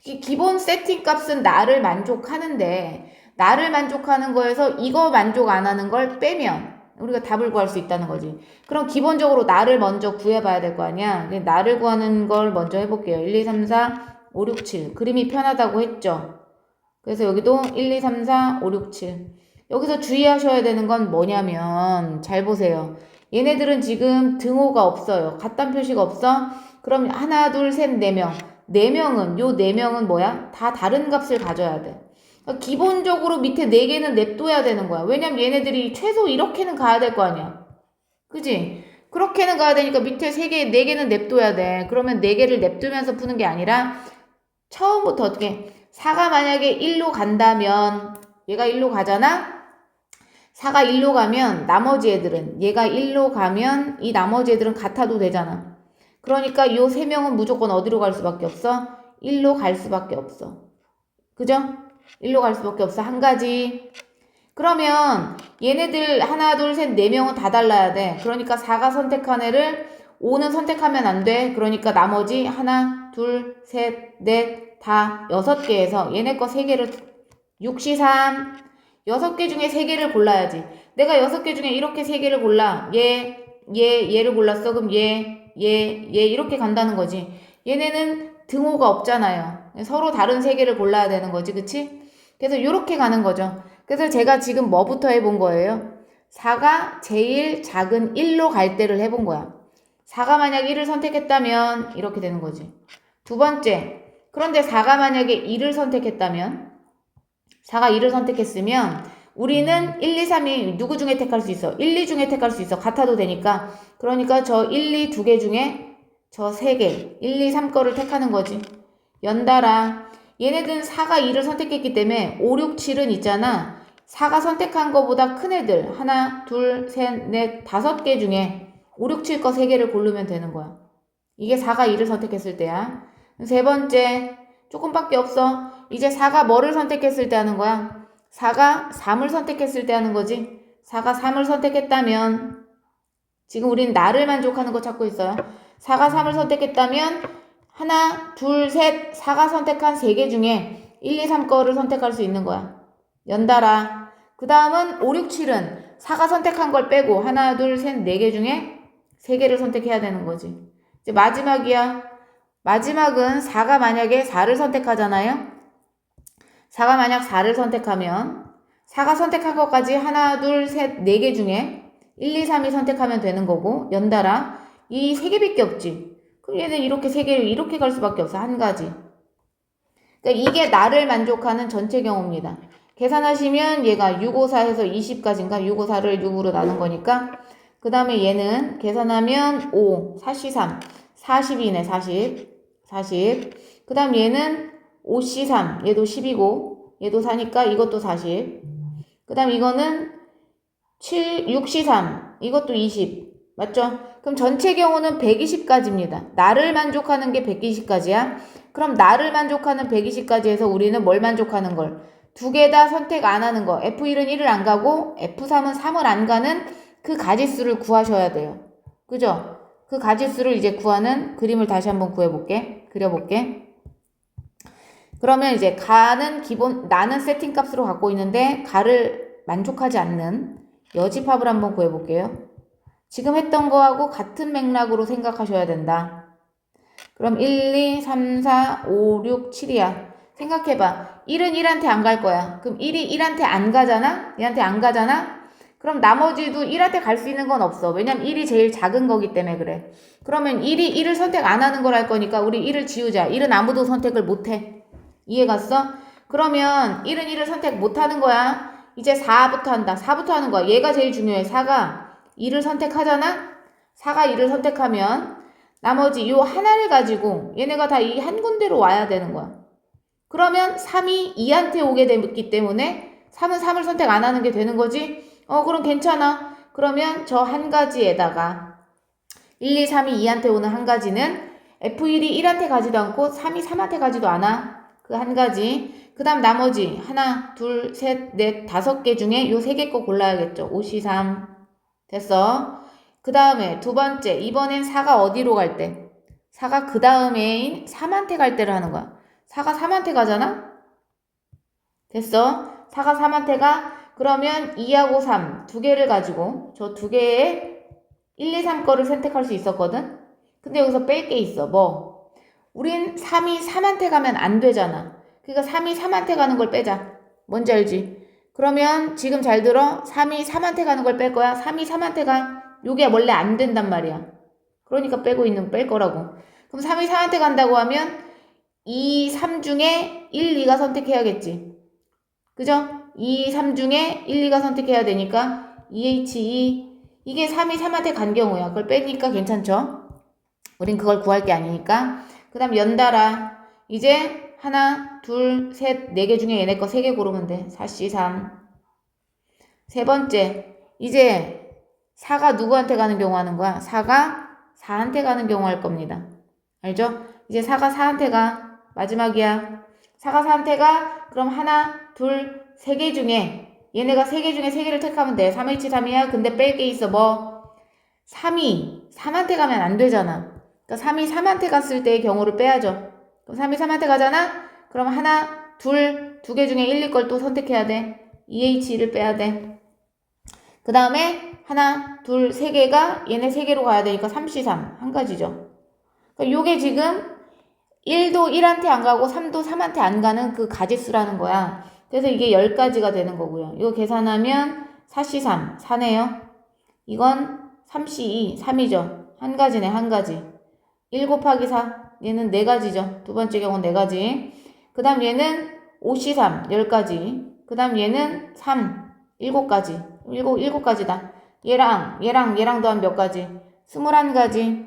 기본 세팅 값은 나를 만족하는데 나를 만족하는 거에서 이거 만족 안 하는 걸 빼면 우리가 답을 구할 수 있다는 거지. 그럼 기본적으로 나를 먼저 구해봐야 될 거 아니야. 나를 구하는 걸 먼저 해볼게요. 1, 2, 3, 4, 5, 6, 7. 그림이 편하다고 했죠. 그래서 여기도 1, 2, 3, 4, 5, 6, 7. 여기서 주의하셔야 되는 건 뭐냐면 잘 보세요. 얘네들은 지금 등호가 없어요. 같단 표시가 없어? 그럼 하나, 둘, 셋, 네 명. 요 네 명은 뭐야? 다 다른 값을 가져야 돼. 그러니까 기본적으로 밑에 네 개는 냅둬야 되는 거야. 왜냐면 얘네들이 최소 이렇게는 가야 될 거 아니야. 그지? 그렇게는 가야 되니까 밑에 세 개, 네 개는 냅둬야 돼. 그러면 네 개를 냅두면서 푸는 게 아니라 처음부터 어떻게 4가 만약에 1로 간다면 얘가 1로 가잖아? 4가 1로 가면 나머지 애들은 얘가 1로 가면 이 나머지 애들은 같아도 되잖아. 그러니까 요 세 명은 무조건 어디로 갈 수밖에 없어? 1로 갈 수밖에 없어. 그죠? 1로 갈 수밖에 없어. 한 가지. 그러면 얘네들 하나, 둘, 셋, 네 명은 다 달라야 돼. 그러니까 4가 선택한 애를 5는 선택하면 안 돼. 그러니까 나머지 하나, 둘, 셋, 넷, 다 6개에서 얘네 거 3개를 6시 3 6개 중에 3개를 골라야지. 내가 6개 중에 이렇게 3개를 골라. 얘를 골랐어. 그럼 얘 이렇게 간다는 거지. 얘네는 등호가 없잖아요. 서로 다른 3개를 골라야 되는 거지. 그치? 그래서 이렇게 가는 거죠. 그래서 제가 지금 뭐부터 해본 거예요? 4가 제일 작은 1로 갈 때를 해본 거야. 4가 만약 1을 선택했다면 이렇게 되는 거지. 두 번째, 그런데 4가 만약에 2를 선택했다면 4가 2를 선택했으면 우리는 1, 2, 3이 누구 중에 택할 수 있어? 1, 2 중에 택할 수 있어. 같아도 되니까. 그러니까 저 1, 2 두 개 중에 저 3개, 1, 2, 3 거를 택하는 거지. 연달아. 얘네들은 4가 2를 선택했기 때문에 5, 6, 7은 있잖아. 4가 선택한 거보다 큰 애들 하나, 둘, 셋, 넷, 5개 중에 5, 6, 7 거 3개를 고르면 되는 거야. 이게 4가 2를 선택했을 때야. 세 번째, 조금밖에 없어. 이제 4가 뭐를 선택했을 때 하는 거야? 4가 3을 선택했을 때 하는 거지. 4가 3을 선택했다면 지금 우린 나를 만족하는 거 찾고 있어요. 4가 3을 선택했다면 하나, 둘, 셋, 4가 선택한 3개 중에 1, 2, 3 거를 선택할 수 있는 거야. 연달아. 그 다음은 5, 6, 7은 4가 선택한 걸 빼고 하나, 둘, 셋, 4개 중에 3개를 선택해야 되는 거지. 이제 마지막이야. 마지막은 4가 만약에 4를 선택하잖아요. 4가 만약 4를 선택하면 4가 선택한 것까지 하나, 둘, 셋, 4개 중에 1, 2, 3이 선택하면 되는 거고 연달아 이 3개밖에 없지. 그럼 얘는 이렇게 3개를 이렇게 갈 수밖에 없어. 한 가지. 그러니까 이게 나를 만족하는 전체 경우입니다. 계산하시면 얘가 654 해서 20까지인가? 654를 6으로 나눈 거니까 그 다음에 얘는 계산하면 5, 4C3, 40이네 40. 그 다음 얘는 5C3, 얘도 10이고 얘도 4니까 이것도 40. 그 다음 이거는 6C3, 이것도 20. 맞죠? 그럼 전체 경우는 120까지입니다. 나를 만족하는 게 120까지야. 그럼 나를 만족하는 120까지 해서 우리는 뭘 만족하는 걸? 두 개 다 선택 안 하는 거. F1은 1을 안 가고 F3은 3을 안 가는 그 가지수를 구하셔야 돼요. 그죠? 그 가지수를 이제 구하는 그림을 다시 한번 그려볼게. 그러면 이제 가는 나는 세팅 값으로 갖고 있는데 가를 만족하지 않는 여집합을 한번 구해볼게요. 지금 했던 거하고 같은 맥락으로 생각하셔야 된다. 그럼 1, 2, 3, 4, 5, 6, 7이야. 생각해봐. 1은 1한테 안 갈 거야. 그럼 1이 1한테 안 가잖아? 얘한테 안 가잖아? 그럼 나머지도 1한테 갈 수 있는 건 없어. 왜냐면 1이 제일 작은 거기 때문에 그래. 그러면 1이 1을 선택 안 하는 걸 할 거니까 우리 1을 지우자. 1은 아무도 선택을 못 해. 이해 갔어? 그러면 1은 1을 선택 못 하는 거야. 이제 4부터 한다. 4부터 하는 거야. 얘가 제일 중요해. 4가 2를 선택하잖아? 4가 2를 선택하면 나머지 요 하나를 가지고 얘네가 다 이 한 군데로 와야 되는 거야. 그러면 3이 2한테 오게 됐기 때문에 3은 3을 선택 안 하는 게 되는 거지? 그럼 괜찮아. 그러면 저 한 가지에다가 1, 2, 3이 2한테 오는 한 가지는 F1이 1한테 가지도 않고 3이 3한테 가지도 않아. 그 한 가지. 그 다음 나머지 하나, 둘, 셋, 넷, 5개 중에 요 3개 거 골라야겠죠. 5C3. 됐어. 그 다음에 두 번째. 이번엔 4가 어디로 갈 때? 4가 그 다음에인 3한테 갈 때를 하는 거야. 4가 3한테 가잖아? 됐어. 4가 3한테 가. 그러면 2하고 3 두 개를 가지고 저 두 개의 1, 2, 3 거를 선택할 수 있었거든? 근데 여기서 뺄 게 있어. 뭐? 우린 3이 3한테 가면 안 되잖아. 그러니까 3이 3한테 가는 걸 빼자. 뭔지 알지? 그러면 지금 잘 들어. 3이 3한테 가는 걸 뺄 거야. 3이 3한테 가. 요게 원래 안 된단 말이야. 그러니까 빼고 있는 거 뺄 거라고. 그럼 3이 4한테 간다고 하면 2, 3 중에 1, 2가 선택해야겠지. 그죠? 2, 3 중에 1, 2가 선택해야 되니까 2H2 이게 3이 3한테 간 경우야. 그걸 빼니까 괜찮죠? 우린 그걸 구할 게 아니니까. 그 다음 연달아. 이제 하나, 둘, 셋, 네 개 중에 얘네 거 세 개 고르면 돼. 4C3. 세 번째. 이제 4가 누구한테 가는 경우 하는 거야? 4가 4한테 가는 경우 할 겁니다. 알죠? 이제 4가 4한테 가. 마지막이야. 4가 4한테 가. 그럼 하나, 둘, 세 개 중에 얘네가 세 개 중에 세 개를 택하면 돼. 3H3이야. 근데 뺄 게 있어. 뭐? 3이 3한테 가면 안 되잖아. 그러니까 3이 3한테 갔을 때의 경우를 빼야죠. 그럼 3이 3한테 가잖아? 그럼 하나, 둘, 두 개 중에 1, 2 걸 또 선택해야 돼. 2H2를 빼야 돼. 그 다음에 하나, 둘, 세 개가 얘네 세 개로 가야 되니까 3C3 한 가지죠. 그러니까 요게 지금 1도 1한테 안 가고 3도 3한테 안 가는 그 가지수라는 거야. 그래서 이게 10가지가 되는 거고요. 이거 계산하면 4C3 4네요. 이건 3C2 3이죠. 한 가지네 한 가지. 1 곱하기 4 얘는 4가지죠. 두 번째 경우는 4가지. 그 다음 얘는 5C3 10가지. 그 다음 얘는 3 7가지. 7가지다. 얘랑 더하면 몇 가지? 21가지.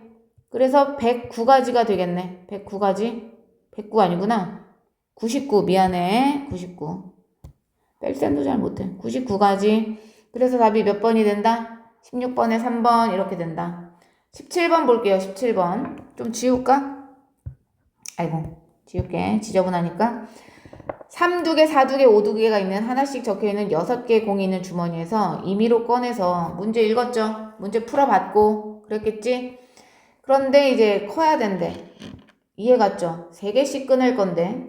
그래서 109가지가 되겠네. 109가지. 109 아니구나. 99 미안해. 99. 뺄셈도 잘 못해. 99가지. 그래서 답이 몇 번이 된다? 16번에 3번 이렇게 된다. 17번 볼게요. 17번. 좀 지울까? 아이고 지울게. 지저분하니까. 3 2개, 4 2개, 5 2개가 있는 하나씩 적혀있는 6개의 공이 있는 주머니에서 임의로 꺼내서 문제 읽었죠? 문제 풀어봤고 그랬겠지? 그런데 이제 커야 된대. 이해 갔죠? 3개씩 꺼낼 건데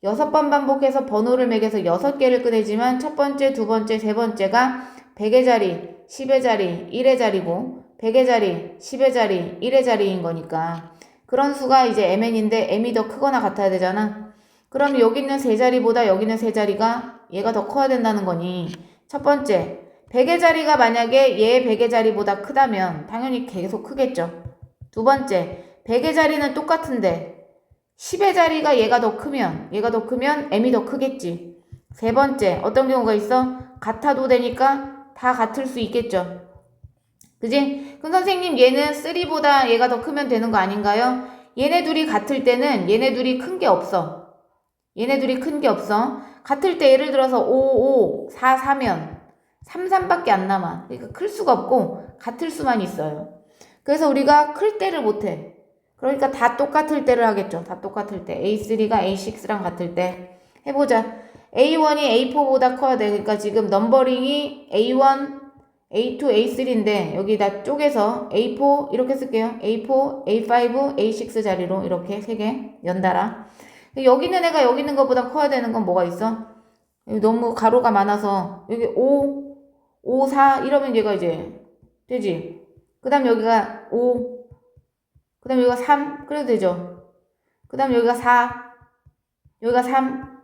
6번 반복해서 번호를 매겨서 6개를 꺼내지만 첫 번째, 두 번째, 세 번째가 100의 자리, 10의 자리, 1의 자리고 100의 자리, 10의 자리, 1의 자리인 거니까 그런 수가 이제 mn인데 m이 더 크거나 같아야 되잖아. 그럼 여기 있는 세 자리보다 여기 있는 세 자리가 얘가 더 커야 된다는 거니 첫 번째 100의 자리가 만약에 얘 100의 자리보다 크다면 당연히 계속 크겠죠. 두 번째 100의 자리는 똑같은데 10의 자리가 얘가 더 크면 m이 더 크겠지. 세 번째 어떤 경우가 있어? 같아도 되니까 다 같을 수 있겠죠. 그지? 그럼 선생님 얘는 3보다 얘가 더 크면 되는 거 아닌가요? 얘네 둘이 같을 때는 얘네 둘이 큰 게 없어. 얘네 둘이 큰 게 없어. 같을 때 예를 들어서 5, 5, 4, 4면 3, 3밖에 안 남아. 그러니까 클 수가 없고 같을 수만 있어요. 그래서 우리가 클 때를 못해. 그러니까 다 똑같을 때를 하겠죠. 다 똑같을 때. A3가 A6랑 같을 때. 해보자. A1이 A4보다 커야 돼. 그러니까 지금 넘버링이 A1, A2, A3인데 여기다 쪼개서 A4 이렇게 쓸게요. A4, A5, A6 자리로 이렇게 3개 연달아. 여기 있는 애가 여기 있는 것보다 커야 되는 건 뭐가 있어? 여기 너무 가로가 많아서 여기 5, 5, 4 이러면 얘가 이제 되지. 그 다음 여기가 5, 그 다음 여기가 3 그래도 되죠. 그 다음 여기가 4, 여기가 3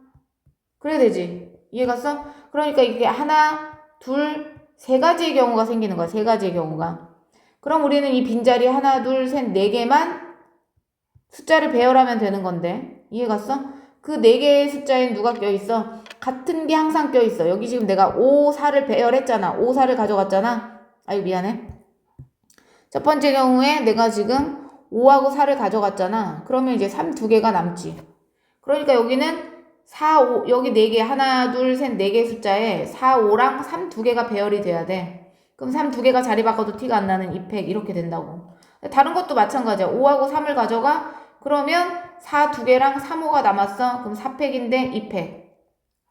그래도 되지. 이해갔어? 그러니까 이게 하나, 둘, 세 가지의 경우가 생기는 거야. 세 가지의 경우가. 그럼 우리는 이 빈자리 하나, 둘, 셋, 네 개만 숫자를 배열하면 되는 건데 이해갔어? 그 네 개의 숫자엔 누가 껴있어? 같은 게 항상 껴있어. 여기 지금 내가 5, 4를 배열했잖아. 5, 4를 가져갔잖아. 아유 미안해. 첫 번째 경우에 내가 지금 5하고 4를 가져갔잖아. 그러면 이제 3 2개가 남지. 그러니까 여기는 4, 5 여기 4개 하나, 둘, 셋, 4개 숫자에 4, 5랑 3 2개가 배열이 돼야 돼. 그럼 3 2개가 자리 바꿔도 티가 안 나는 2팩 이렇게 된다고. 다른 것도 마찬가지야. 5하고 3을 가져가. 그러면 4 2개랑 3, 5가 남았어. 그럼 4팩인데 2팩.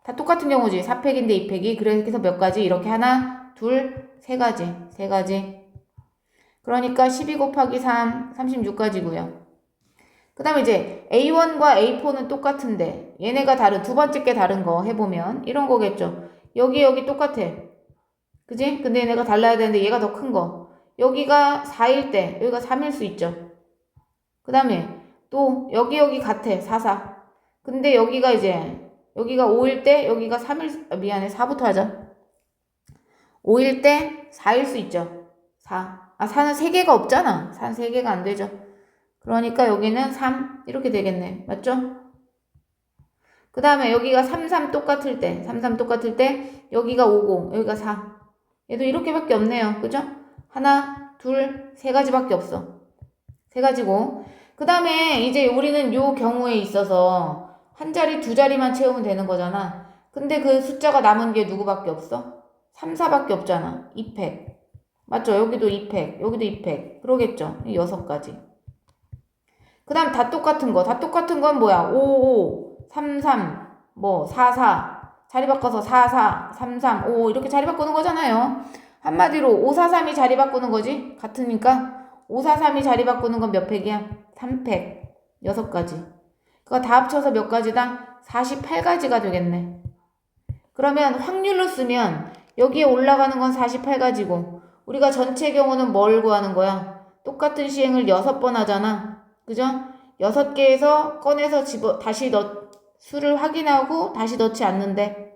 다 똑같은 경우지. 4팩인데 2팩이. 그래서 몇 가지? 이렇게 하나, 둘, 세 가지. 세 가지. 그러니까 12 곱하기 3, 36가지고요. 그 다음에 이제 A1과 A4는 똑같은데 얘네가 다른 두 번째 게 다른 거 해보면 이런 거겠죠. 여기 똑같아. 그지? 근데 얘네가 달라야 되는데 얘가 더 큰 거. 여기가 4일 때 여기가 3일 수 있죠. 그 다음에 또 여기 같아. 4, 4. 근데 여기가 이제 여기가 5일 때 여기가 3일 미안해. 4부터 하자. 5일 때 4일 수 있죠. 4. 4는 3개가 없잖아. 4는 3개가 안 되죠. 그러니까 여기는 3 이렇게 되겠네. 맞죠? 그 다음에 여기가 3, 3 똑같을 때 3, 3 똑같을 때 여기가 50 여기가 4. 얘도 이렇게밖에 없네요. 그죠? 하나, 둘, 세 가지밖에 없어. 세 가지고. 그 다음에 이제 우리는 요 경우에 있어서 한 자리, 두 자리만 채우면 되는 거잖아. 근데 그 숫자가 남은 게 누구밖에 없어? 3, 4밖에 없잖아. 2팩. 맞죠? 여기도 2팩, 여기도 2팩. 그러겠죠? 6가지. 그 다음 다 똑같은 거. 다 똑같은 건 뭐야? 5, 5, 3, 3, 뭐 4, 4. 자리 바꿔서 4, 4, 3, 3, 5 이렇게 자리 바꾸는 거잖아요. 한마디로 5, 4, 3이 자리 바꾸는 거지. 같으니까 5, 4, 3이 자리 바꾸는 건 몇 팩이야? 3팩. 6가지. 그거 다 합쳐서 몇 가지당? 48가지가 되겠네. 그러면 확률로 쓰면 여기에 올라가는 건 48가지고 우리가 전체 경우는 뭘 구하는 거야? 똑같은 시행을 6번 하잖아. 그죠? 6개에서 꺼내서 다시 수를 확인하고 다시 넣지 않는데.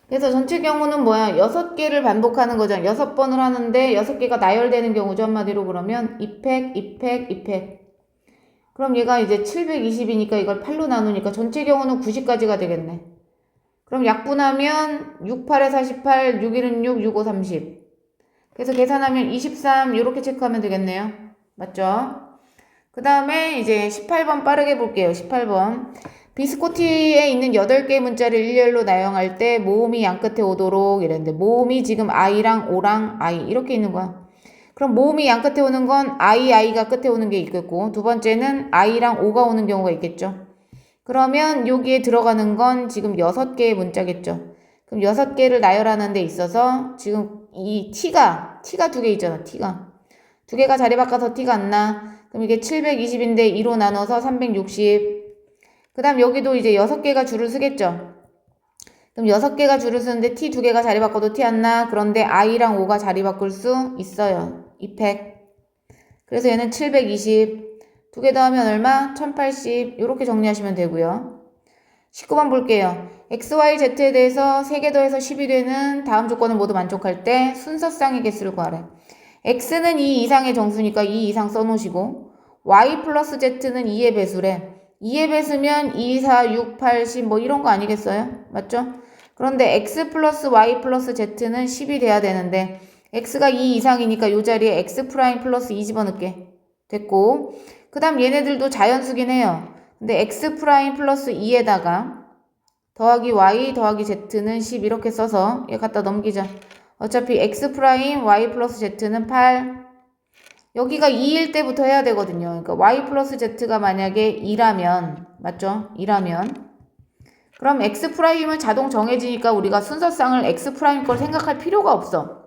그래서 전체 경우는 뭐야? 6개를 반복하는 거잖아. 6번을 하는데 6개가 나열되는 경우죠. 한마디로 그러면 2팩, 2팩, 2팩. 그럼 얘가 이제 720이니까 이걸 8로 나누니까 전체 경우는 90까지가 되겠네. 그럼 약분하면 6, 8에 48, 6, 1은 6, 6, 5, 30. 그래서 계산하면 23 이렇게 체크하면 되겠네요. 맞죠? 그 다음에 이제 18번 빠르게 볼게요. 18번. 비스코티에 있는 8개의 문자를 일렬로 나열할 때 모음이 양끝에 오도록 이랬는데 모음이 지금 I랑 O랑 I 이렇게 있는 거야. 그럼 모음이 양끝에 오는 건 I가 끝에 오는 게 있겠고 두 번째는 I랑 O가 오는 경우가 있겠죠. 그러면 여기에 들어가는 건 지금 6개의 문자겠죠. 그럼 6개를 나열하는 데 있어서 지금 이 T가 2개 있잖아. T가. 2개가 자리 바꿔서 T가 안 나. 그럼 이게 720인데 2로 나눠서 360. 그 다음 여기도 이제 6개가 줄을 쓰겠죠. 그럼 6개가 줄을 쓰는데 T 2개가 자리 바꿔도 T 안 나. 그런데 I랑 O가 자리 바꿀 수 있어요. 2팩. 그래서 얘는 720. 2개 더하면 얼마? 1080. 이렇게 정리하시면 되고요. 19번 볼게요. X, Y, Z에 대해서 3개 더해서 10이 되는 다음 조건을 모두 만족할 때 순서쌍의 개수를 구하래. X는 2 이상의 정수니까 2 이상 써놓으시고 Y 플러스 Z는 2의 배수래. 2의 배수면 2, 4, 6, 8, 10 뭐 이런 거 아니겠어요? 맞죠? 그런데 X 플러스 Y 플러스 Z는 10이 돼야 되는데 X가 2 이상이니까 이 자리에 X 프라임 플러스 2 집어넣게 됐고 그 다음 얘네들도 자연수긴 해요. 근데 X 프라임 플러스 2에다가 더하기 Y 더하기 Z는 10 이렇게 써서 얘 갖다 넘기자. 어차피 X 프라임 Y 플러스 Z는 8. 여기가 2일 때부터 해야 되거든요. 그러니까 Y 플러스 Z가 만약에 2라면 맞죠? 2라면 그럼 X 프라임은 자동 정해지니까 우리가 순서쌍을 X 프라임 걸 생각할 필요가 없어.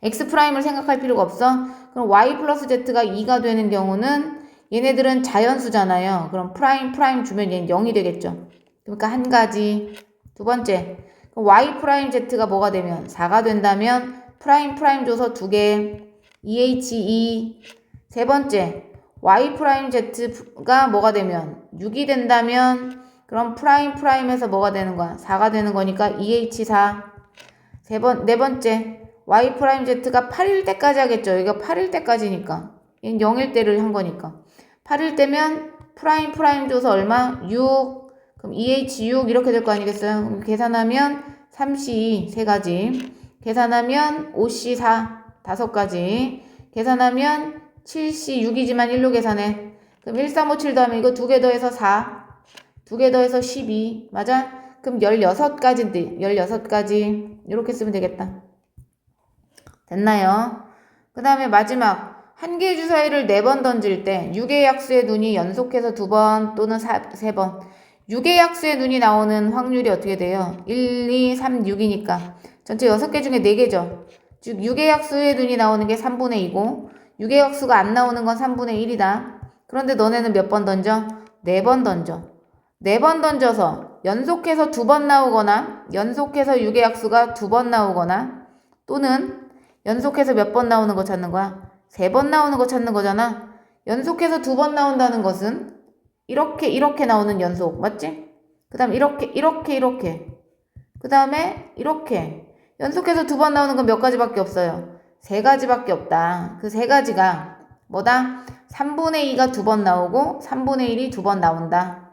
X 프라임을 생각할 필요가 없어. 그럼 Y 플러스 Z가 2가 되는 경우는 얘네들은 자연수잖아요. 그럼 프라임 주면 얘는 0이 되겠죠. 그러니까 한 가지. 두 번째. 그럼 Y 프라임 Z가 뭐가 되면 4가 된다면 프라임 줘서 2개. EH2. 세 번째. Y 프라임 Z가 뭐가 되면 6이 된다면 그럼 프라임에서 뭐가 되는 거야? 4가 되는 거니까 EH4. 네 번째. Y 프라임 Z가 8일 때까지 하겠죠. 여기가 8일 때까지니까. 얘는 0일 때를 한 거니까. 8일 때면 프라임 줘서 얼마? 6. 그럼 EH6 이렇게 될 거 아니겠어요? 그럼 계산하면 3C 3가지. 계산하면 5C4 5가지. 계산하면 7C 6이지만 1로 계산해. 그럼 1357 더하면 이거 2개 더해서 4. 2개 더해서 12. 맞아? 그럼 16가지인데 16가지. 이렇게 쓰면 되겠다. 됐나요? 그 다음에 마지막 한 개의 주사위를 4번 던질 때 6의 약수의 눈이 연속해서 2번 또는 3번 6의 약수의 눈이 나오는 확률이 어떻게 돼요? 1, 2, 3, 6이니까 전체 6개 중에 4개죠. 즉 6의 약수의 눈이 나오는 게 3분의 2고 6의 약수가 안 나오는 건 3분의 1이다. 그런데 너네는 몇 번 던져? 4번 던져. 4번 던져서 연속해서 두 번 나오거나 연속해서 6의 약수가 두 번 나오거나 또는 연속해서 몇 번 나오는 거 찾는 거야? 세 번 나오는 거 찾는 거잖아. 연속해서 두 번 나온다는 것은 이렇게 나오는 연속 맞지? 그 다음 이렇게 그 다음에 이렇게 연속해서 두 번 나오는 건 몇 가지밖에 없어요. 세 가지밖에 없다. 그 세 가지가 뭐다? 3분의 2가 두 번 나오고 3분의 1이 두 번 나온다.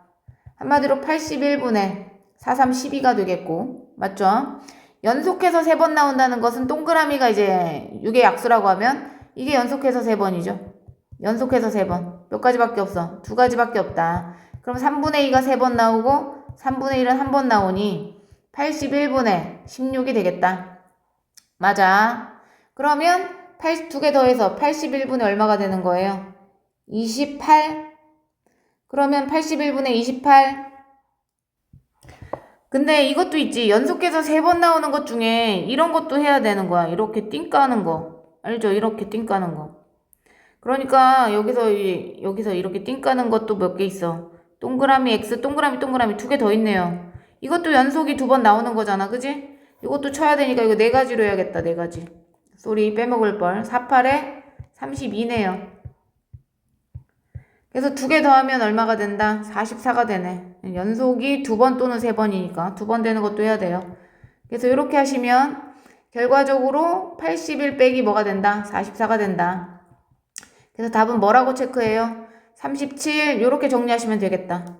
한마디로 81분의 4, 3, 12가 되겠고 맞죠? 연속해서 세 번 나온다는 것은 동그라미가 이제 6의 약수라고 하면 이게 연속해서 세 번이죠. 연속해서 세 번. 몇 가지밖에 없어. 두 가지밖에 없다. 그럼 3분의 2가 세 번 나오고 3분의 1은 한 번 나오니 81분의 16이 되겠다. 맞아. 그러면 두 개 더해서 81분의 얼마가 되는 거예요? 28. 그러면 81분의 28. 근데 이것도 있지. 연속해서 세 번 나오는 것 중에 이런 것도 해야 되는 거야. 이렇게 띵 까는 거. 알죠? 이렇게 띵 까는 거. 그러니까 여기서 이렇게 띵 까는 것도 몇 개 있어. 동그라미 X, 동그라미 두 개 더 있네요. 이것도 연속이 두 번 나오는 거잖아. 그지? 이것도 쳐야 되니까 이거 네 가지로 해야겠다. 네 가지. 쏘리 빼먹을 걸. 48에 32네요. 그래서 두 개 더하면 얼마가 된다? 44가 되네. 연속이 두 번 또는 세 번이니까 두 번 되는 것도 해야 돼요. 그래서 이렇게 하시면 결과적으로 81 빼기 뭐가 된다? 44가 된다. 그래서 답은 뭐라고 체크해요? 37 이렇게 정리하시면 되겠다.